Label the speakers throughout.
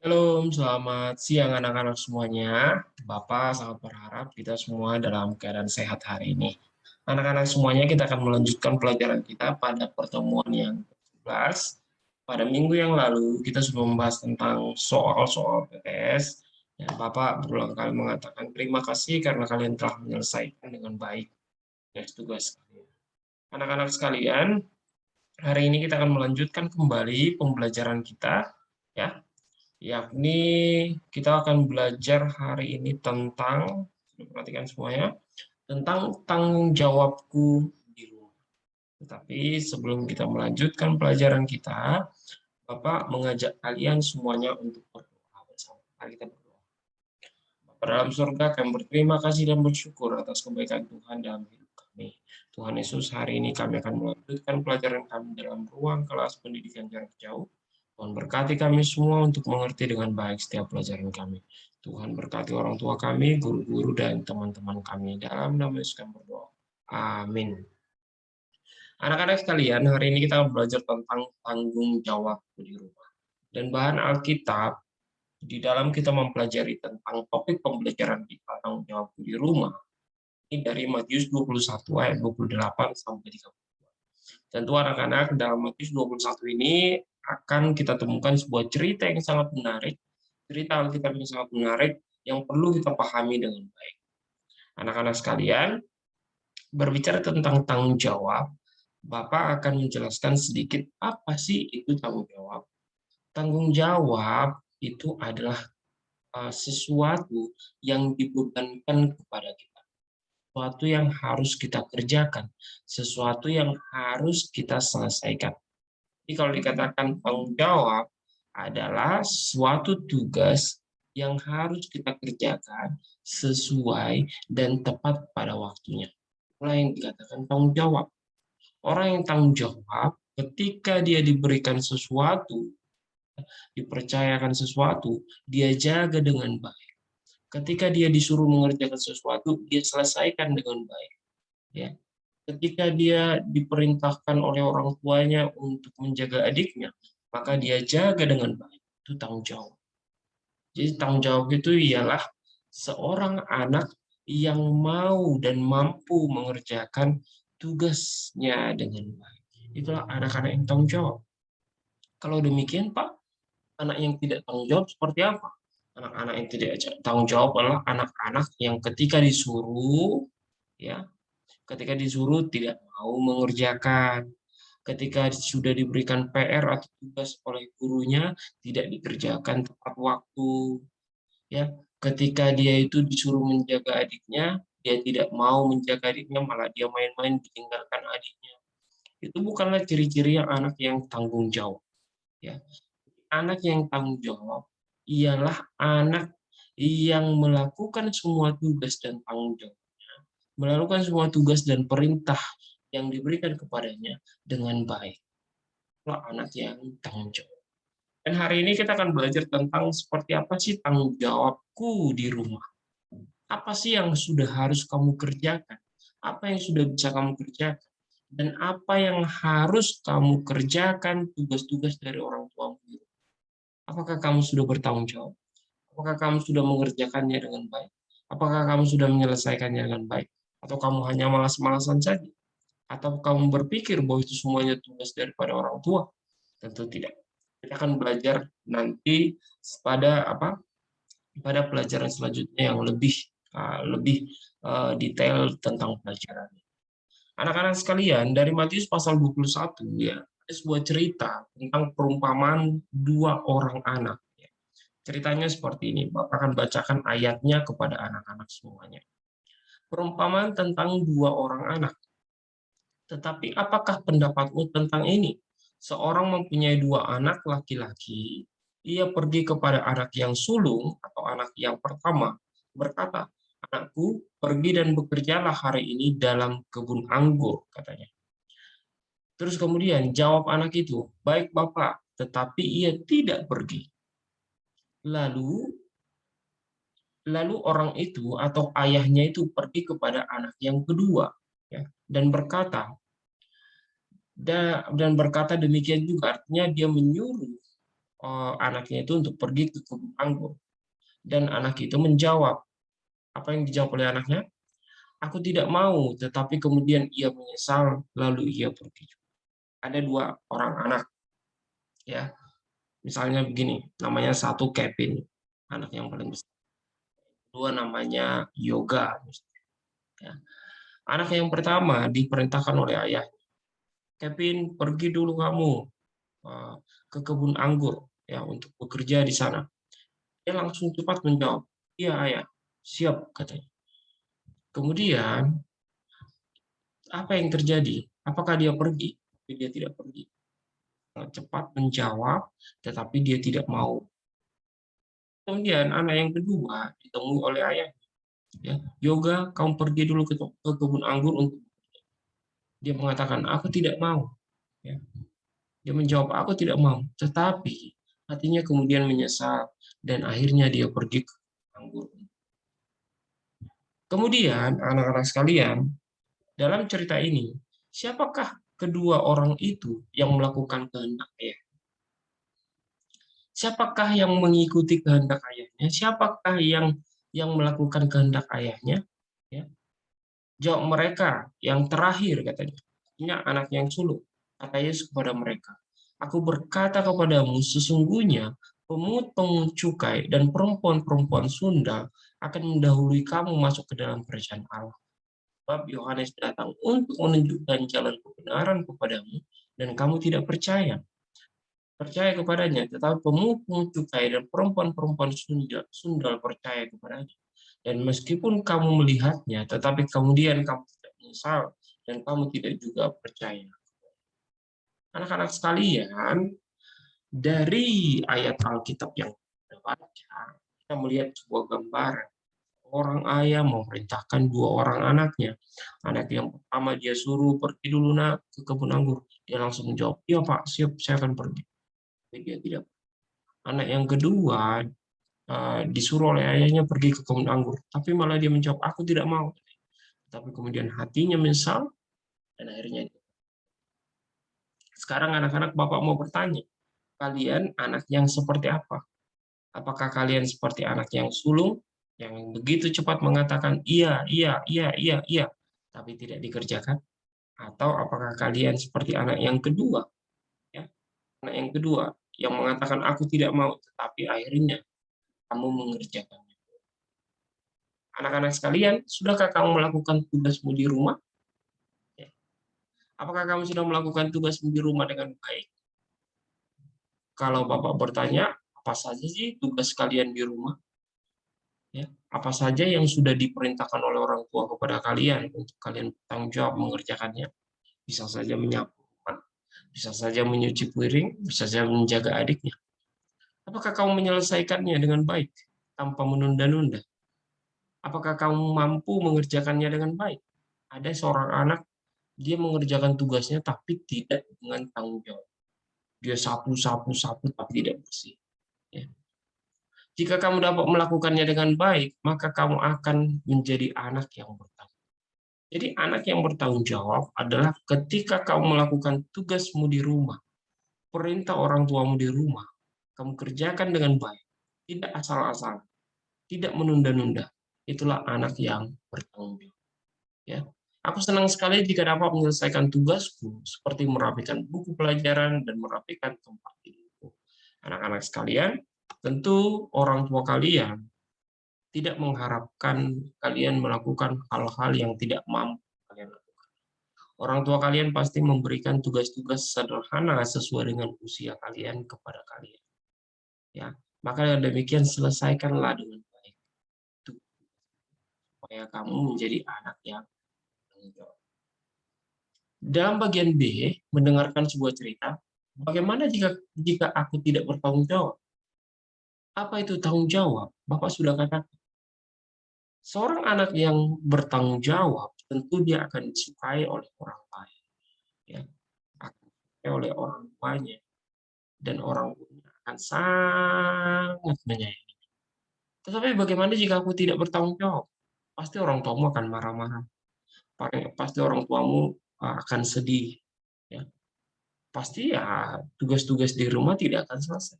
Speaker 1: Halo, selamat siang anak-anak semuanya. Bapak sangat berharap kita semua dalam keadaan sehat hari ini. Anak-anak semuanya, kita akan melanjutkan pelajaran kita pada pertemuan yang ke-11. Pada minggu yang lalu, kita sudah membahas tentang soal-soal PTS. Dan Bapak berulang kali mengatakan terima kasih karena kalian telah menyelesaikan dengan baik tugas kalian. Anak-anak sekalian, hari ini kita akan melanjutkan kembali pembelajaran kita, ya, yakni kita akan belajar hari ini tentang, perhatikan semuanya, tentang tanggung jawabku di rumah. Tetapi sebelum kita melanjutkan pelajaran kita, Bapak mengajak kalian semuanya untuk berdoa bersama. Mari kita berdoa. Bapa dalam surga, kami berterima kasih dan bersyukur atas kebaikan Tuhan dalam hidup kami. Tuhan Yesus, hari ini kami akan melanjutkan pelajaran kami dalam ruang kelas pendidikan jarak jauh. Tuhan berkati kami semua untuk mengerti dengan baik setiap pelajaran kami. Tuhan berkati orang tua kami, guru-guru, dan teman-teman kami. Dalam nama Yesus kami berdoa. Amin. Anak-anak sekalian, hari ini kita belajar tentang tanggung jawab di rumah. Dan bahan Alkitab, di dalam kita mempelajari tentang topik pembelajaran kita, tanggung jawab di rumah, ini dari Matius 21 ayat 28 sampai 32. Tentu anak-anak, dalam Matius 21 ini akan kita temukan sebuah cerita yang sangat menarik, cerita Alkitab yang sangat menarik, yang perlu kita pahami dengan baik. Anak-anak sekalian, berbicara tentang tanggung jawab, Bapak akan menjelaskan sedikit apa sih itu tanggung jawab. Tanggung jawab itu adalah sesuatu yang dibebankan kepada kita, sesuatu yang harus kita kerjakan, sesuatu yang harus kita selesaikan. Jadi kalau dikatakan tanggung jawab adalah suatu tugas yang harus kita kerjakan sesuai dan tepat pada waktunya. Itulah yang dikatakan tanggung jawab. Orang yang tanggung jawab ketika dia diberikan sesuatu, dipercayakan sesuatu, dia jaga dengan baik. Ketika dia disuruh mengerjakan sesuatu, dia selesaikan dengan baik. Ya. Ketika dia diperintahkan oleh orang tuanya untuk menjaga adiknya, maka dia jaga dengan baik. Itu tanggung jawab. Jadi tanggung jawab itu ialah seorang anak yang mau dan mampu mengerjakan tugasnya dengan baik. Itulah anak-anak yang tanggung jawab. Kalau demikian, Pak, anak yang tidak tanggung jawab seperti apa? Anak-anak yang tidak tanggung jawab adalah anak-anak yang ketika disuruh, ya, ketika disuruh tidak mau mengerjakan, ketika sudah diberikan PR atau tugas oleh gurunya tidak dikerjakan tepat waktu, ya, ketika dia itu disuruh menjaga adiknya, dia tidak mau menjaga adiknya, malah dia main-main ditinggalkan adiknya. Itu bukanlah ciri-ciri yang anak yang tanggung jawab, ya. Anak yang tanggung jawab ialah anak yang melakukan semua tugas dan tanggung jawabnya, melakukan semua tugas dan perintah yang diberikan kepadanya dengan baik. Itulah anak yang tanggung jawab. Dan hari ini kita akan belajar tentang seperti apa sih tanggung jawabku di rumah. Apa sih yang sudah harus kamu kerjakan? Apa yang sudah bisa kamu kerjakan? Dan apa yang harus kamu kerjakan tugas-tugas dari orang tuamu? Apakah kamu sudah bertanggung jawab? Apakah kamu sudah mengerjakannya dengan baik? Apakah kamu sudah menyelesaikannya dengan baik? Atau kamu hanya malas-malasan saja? Atau kamu berpikir bahwa itu semuanya tugas daripada orang tua? Tentu tidak. Kita akan belajar nanti pada pada pelajaran selanjutnya yang lebih detail tentang pelajaran. Anak-anak sekalian, dari Matius pasal 21 ya, ada sebuah cerita tentang perumpamaan dua orang anak. Ceritanya seperti ini, Bapak akan bacakan ayatnya kepada anak-anak semuanya. Perumpamaan tentang dua orang anak. Tetapi apakah pendapatmu tentang ini? Seorang mempunyai dua anak laki-laki, ia pergi kepada anak yang sulung atau anak yang pertama, berkata, "Anakku, pergi dan bekerjalah hari ini dalam kebun anggur," katanya. Terus kemudian jawab anak itu, "Baik Bapak," tetapi ia tidak pergi. Lalu Lalu orang itu atau ayahnya itu pergi kepada anak yang kedua, ya, dan berkata demikian juga, artinya dia menyuruh anaknya itu untuk pergi ke kebun anggur. Dan anak itu menjawab, apa yang dijawab oleh anaknya? Aku tidak mau, tetapi kemudian ia menyesal, lalu ia pergi. Ada dua orang anak, ya. Misalnya begini, namanya satu Kevin, anak yang paling besar. Dua namanya Yoga. Ya. Anak yang pertama diperintahkan oleh ayah, Kevin, pergi dulu kamu ke kebun anggur ya untuk bekerja di sana. Dia langsung cepat menjawab, iya ayah, siap katanya. Kemudian apa yang terjadi? Apakah dia pergi? Tapi dia tidak pergi. Cepat menjawab, tetapi dia tidak mau. Kemudian anak yang kedua ditemui oleh ayah. Ya, Yoga, kamu pergi dulu ke kebun anggur untuk. Dia mengatakan, aku tidak mau. Ya. Dia menjawab, aku tidak mau. Tetapi hatinya kemudian menyesal dan akhirnya dia pergi ke anggur. Kemudian anak-anak sekalian, dalam cerita ini, siapakah kedua orang itu yang melakukan kehendak ayah? Siapakah yang mengikuti kehendak ayahnya? Siapakah yang melakukan kehendak ayahnya? Ya. Jawab mereka yang terakhir katanya. Ini anak yang sulung. Kata Yesus kepada mereka, aku berkata kepadamu, sesungguhnya pemungut-pemungut cukai dan perempuan-perempuan sundal akan mendahului kamu masuk ke dalam kerajaan Allah. Sebab Yohanes datang untuk menunjukkan jalan kebenaran kepadamu, dan kamu tidak percaya kepadanya, tetapi pemungut cukai dan perempuan-perempuan sundal percaya kepadanya. Dan meskipun kamu melihatnya, tetapi kemudian kamu tidak menyesal dan kamu tidak juga percaya. Anak-anak sekalian, dari ayat Alkitab yang kita baca, kita melihat sebuah gambaran. Orang ayah memerintahkan dua orang anaknya. Anak yang pertama dia suruh pergi dulu nak ke kebun anggur. Dia langsung menjawab, iya Pak, siap, saya akan pergi. Tapi dia tidak. Anak yang kedua disuruh oleh ayahnya pergi ke kebun anggur. Tapi malah dia menjawab, aku tidak mau. Tapi kemudian hatinya menyesal dan akhirnya. Sekarang anak-anak Bapak mau bertanya, kalian anak yang seperti apa? Apakah kalian seperti anak yang sulung, yang begitu cepat mengatakan iya, iya, iya, iya, iya, tapi tidak dikerjakan? Atau apakah kalian seperti anak yang kedua, ya, anak yang kedua, yang mengatakan aku tidak mau, tetapi akhirnya kamu mengerjakannya? Anak-anak sekalian, sudahkah kamu melakukan tugasmu di rumah? Ya. Apakah kamu sudah melakukan tugasmu di rumah dengan baik? Kalau Bapak bertanya, apa saja sih tugas kalian di rumah? Ya, apa saja yang sudah diperintahkan oleh orang tua kepada kalian untuk kalian bertanggung jawab mengerjakannya? Bisa saja menyapu rumah, bisa saja menyuci piring, bisa saja menjaga adiknya. Apakah kamu menyelesaikannya dengan baik tanpa menunda-nunda? Apakah kamu mampu mengerjakannya dengan baik? Ada seorang anak, dia mengerjakan tugasnya tapi tidak dengan tanggung jawab. Dia sapu, sapu, sapu, tapi tidak bersih. Ya. Jika kamu dapat melakukannya dengan baik, maka kamu akan menjadi anak yang bertanggung jawab. Jadi anak yang bertanggung jawab adalah ketika kamu melakukan tugasmu di rumah, perintah orang tuamu di rumah, kamu kerjakan dengan baik, tidak asal-asal, tidak menunda-nunda. Itulah anak yang bertanggung jawab. Ya. Aku senang sekali jika dapat menyelesaikan tugasku, seperti merapikan buku pelajaran dan merapikan tempat tidurku. Anak-anak sekalian, tentu orang tua kalian tidak mengharapkan kalian melakukan hal-hal yang tidak mampu kalian lakukan. Orang tua kalian pasti memberikan tugas-tugas sederhana sesuai dengan usia kalian kepada kalian. Ya, maka demikian selesaikanlah dengan baik. Supaya kamu menjadi anak yang bertanggung jawab. Dalam bagian B, mendengarkan sebuah cerita, bagaimana jika aku tidak bertanggung jawab? Apa itu tanggung jawab? Bapak sudah katakan. Seorang anak yang bertanggung jawab, tentu dia akan disukai oleh orang lain. Ya, akan disukai oleh orang tuanya. Dan orang tuanya akan sangat menyayangi. Tetapi bagaimana jika aku tidak bertanggung jawab? Pasti orang tuamu akan marah-marah. Pasti orang tuamu akan sedih. Ya. Pasti ya tugas-tugas di rumah tidak akan selesai.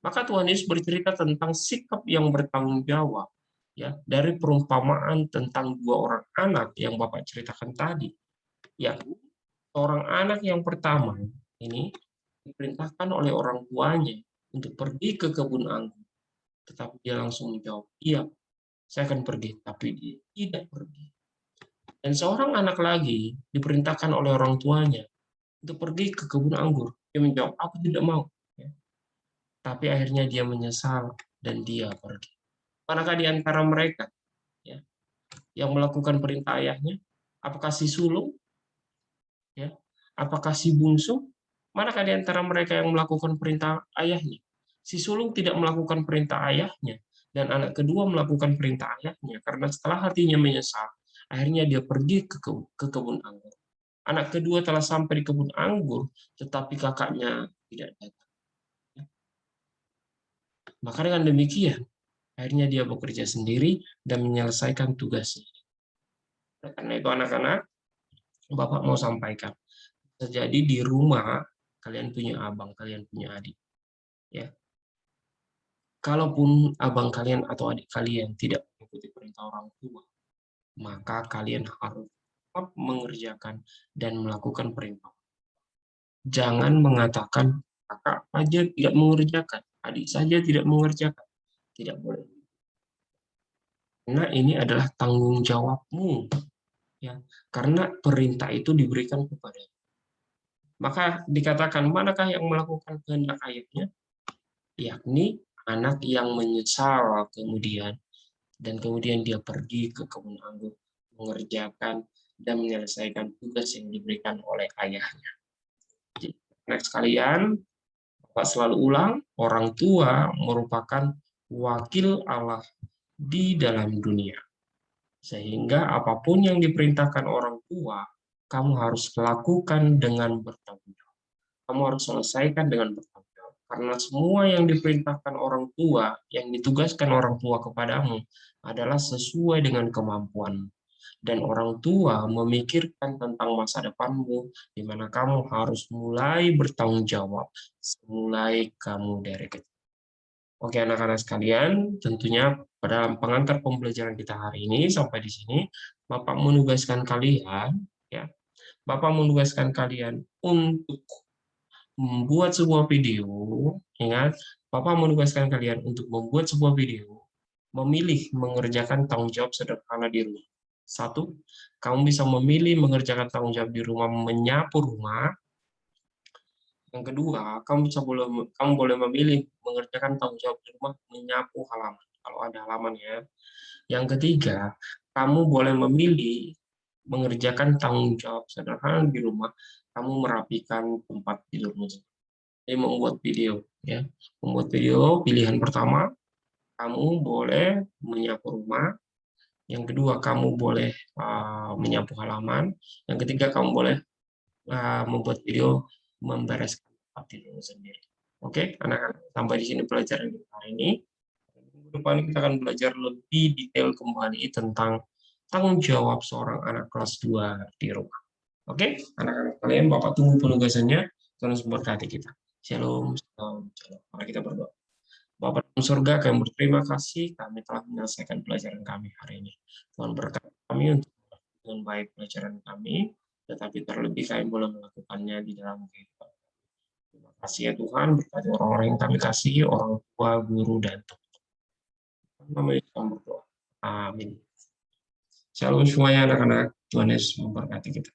Speaker 1: Maka Tuhan Yesus bercerita tentang sikap yang bertanggung jawab, ya, dari perumpamaan tentang dua orang anak yang Bapak ceritakan tadi. Ya, seorang anak yang pertama ini diperintahkan oleh orang tuanya untuk pergi ke kebun anggur, tetapi dia langsung menjawab, "Iya, saya akan pergi," tapi dia tidak pergi. Dan seorang anak lagi diperintahkan oleh orang tuanya untuk pergi ke kebun anggur. Dia menjawab, "Aku tidak mau." Ya. Tapi akhirnya dia menyesal dan dia pergi. Manakah di antara mereka, ya, yang melakukan perintah ayahnya? Apakah si sulung? Ya. Apakah si bungsu? Manakah di antara mereka yang melakukan perintah ayahnya? Si sulung tidak melakukan perintah ayahnya, dan anak kedua melakukan perintah ayahnya, karena setelah hatinya menyesal, akhirnya dia pergi ke kebun anggur. Anak kedua telah sampai di kebun anggur, tetapi kakaknya tidak datang. Maka dengan demikian, akhirnya dia bekerja sendiri dan menyelesaikan tugasnya. Karena itu anak-anak, Bapak mau sampaikan, terjadi di rumah, kalian punya abang, kalian punya adik. Ya. Kalaupun abang kalian atau adik kalian tidak mengikuti perintah orang tua, maka kalian harus tetap mengerjakan dan melakukan perintah. Jangan mengatakan kakak aja tidak mengerjakan, adik saja tidak mengerjakan. Tidak boleh. Karena ini adalah tanggung jawabmu. Ya. Karena perintah itu diberikan kepada. Maka dikatakan manakah yang melakukan kehendak ayahnya? Yakni anak yang menyesal kemudian dan kemudian dia pergi ke kebun anggur mengerjakan dan menyelesaikan tugas yang diberikan oleh ayahnya. Next sekalian, Bapak selalu ulang, orang tua merupakan wakil Allah di dalam dunia. Sehingga apapun yang diperintahkan orang tua, kamu harus lakukan dengan bertanggung jawab. Kamu harus selesaikan dengan bertanggung jawab. Karena semua yang diperintahkan orang tua, yang ditugaskan orang tua kepadamu, adalah sesuai dengan kemampuan. Dan orang tua memikirkan tentang masa depanmu, di mana kamu harus mulai bertanggung jawab, mulai kamu dari kecil. Oke, anak-anak sekalian, tentunya dalam pengantar pembelajaran kita hari ini sampai di sini, Bapak menugaskan kalian, ya, Bapak menugaskan kalian untuk membuat sebuah video. Ingat, Bapak menugaskan kalian untuk membuat sebuah video, memilih mengerjakan tanggung jawab sederhana di rumah. Satu, kamu bisa memilih mengerjakan tanggung jawab di rumah, menyapu rumah. Yang kedua, kamu boleh memilih mengerjakan tanggung jawab di rumah, menyapu halaman, kalau ada halaman ya. Yang ketiga, kamu boleh memilih mengerjakan tanggung jawab sederhana di rumah, kamu merapikan tempat tidurmu. Jadi membuat video, ya. Membuat video, pilihan pertama, kamu boleh menyapu rumah. Yang kedua, kamu boleh menyapu halaman. Yang ketiga, kamu boleh membuat video membereskan tempat tidurmu sendiri. Oke, anak-anak, sampai di sini pelajaran kita hari ini. Minggu depan kita akan belajar lebih detail kembali tentang tanggung jawab seorang anak kelas 2 di rumah. Oke, anak-anak kalian, Bapak tunggu penugasannya. Tuhan memberkati kita. Shalom, shalom, shalom. Mari kita berdoa. Bapa dalam surga, kami berterima kasih kami telah menyelesaikan pelajaran kami hari ini. Tuhan berkati kami untuk dengan baik pelajaran kami, tetapi terlebih kami boleh melakukannya di dalam kehidupan. Terima kasih ya Tuhan, berkati orang-orang yang kami kasih, orang tua, guru, dan teman-teman. Nama Yesus kami berdoa. Amin. Shalom semuanya anak-anak. Tuhan Yesus memberkati kita.